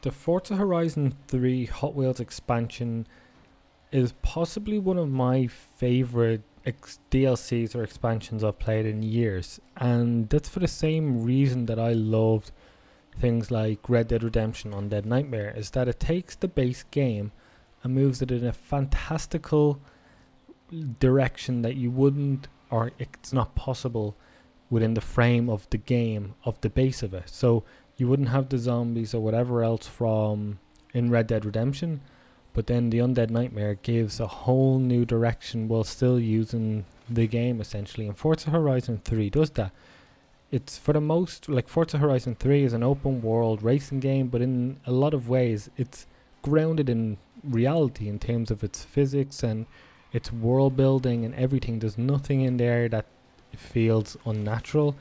The Forza Horizon 3 Hot Wheels expansion is possibly one of my favorite DLCs or expansions I've played in years, and that's for the same reason that I loved things like Red Dead Redemption Undead Nightmare, is that it takes the base game and moves it in a fantastical direction that you wouldn't, or it's not possible within the frame of the game, of the base of it. So you wouldn't have the zombies or whatever else from in Red Dead Redemption, but then the Undead Nightmare gives a whole new direction while still using the game essentially. And Forza Horizon 3 does that. It's for the most, like, Forza Horizon 3 is an open world racing game, but in a lot of ways it's grounded in reality in terms of its physics and its world building and everything. There's nothing in there that feels unnatural.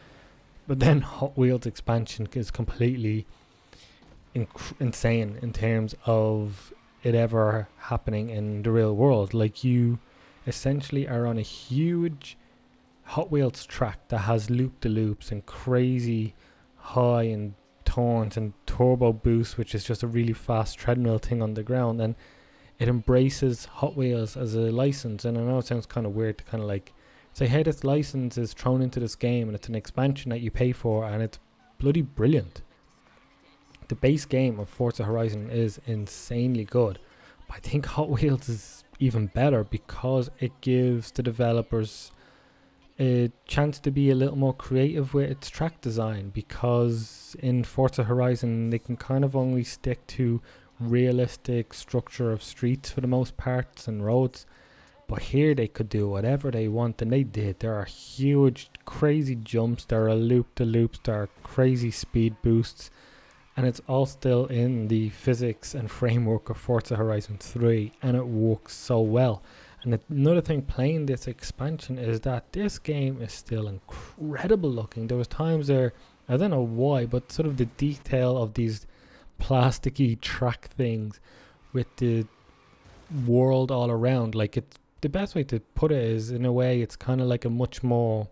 But then Hot Wheels expansion is completely insane in terms of it ever happening in the real world. Like, you essentially are on a huge Hot Wheels track that has loop-de-loops and crazy high and turns and turbo boost, which is just a really fast treadmill thing on the ground, and it embraces Hot Wheels as a license. And I know it sounds kind of weird to kind of like say, hey, this license is thrown into this game and it's an expansion that you pay for, and it's bloody brilliant. The base game of Forza Horizon is insanely good, but I think Hot Wheels is even better because it gives the developers a chance to be a little more creative with its track design, because in Forza Horizon they can kind of only stick to realistic structure of streets for the most parts and roads, but here they could do whatever they want, and they did. There are huge crazy jumps, there are loop-de-loops, there are crazy speed boosts, and it's all still in the physics and framework of Forza Horizon 3, and it works so well. And another thing playing this expansion is that this game is still incredible looking. There was times there, I don't know why, but sort of the detail of these plasticky track things with the world all around, like, it's the best way to put it is, in a way, it's kind of like a much more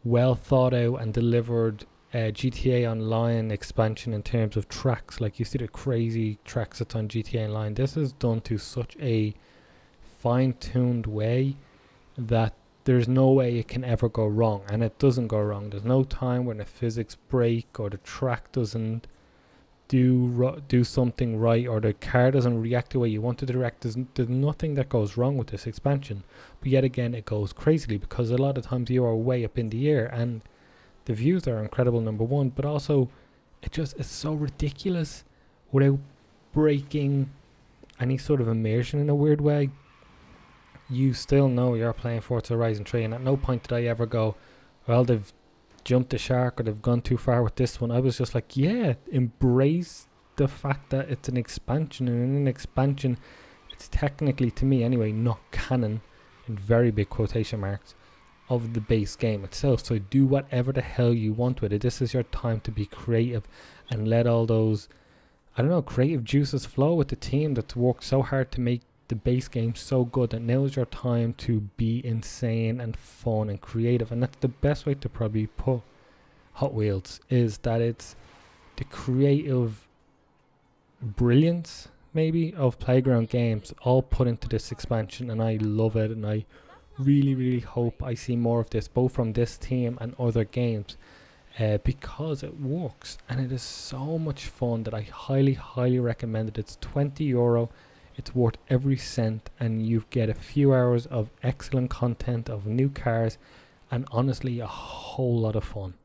well thought out and delivered GTA Online expansion in terms of tracks. Like, you see the crazy tracks that's on GTA Online. This is done to such a fine-tuned way that there's no way it can ever go wrong, and it doesn't go wrong. There's no time when the physics break or the track doesn't do something right, or the car doesn't react the way you want it to react. There's nothing that goes wrong with this expansion, but yet again it goes crazily, because a lot of times you are way up in the air and the views are incredible, number one, but also it's so ridiculous without breaking any sort of immersion in a weird way. You still know you're playing Forza Horizon 3, and at no point did I ever go, well, they've jumped the shark or they've gone too far with this one. I was just like, yeah, embrace the fact that it's an expansion, and in an expansion it's technically, to me anyway, not canon, in very big quotation marks, of the base game itself. So do whatever the hell you want with it. This is your time to be creative and let all those, I don't know, creative juices flow with the team that's worked so hard to make the base game so good, that now is your time to be insane and fun and creative. And that's the best way to probably put Hot Wheels, is that it's the creative brilliance maybe of Playground Games all put into this expansion, and I love it, and I really hope I see more of this, both from this team and other games, because it works and it is so much fun that I highly recommend it. It's €20. It's worth every cent, and you get a few hours of excellent content, of new cars, and honestly a whole lot of fun.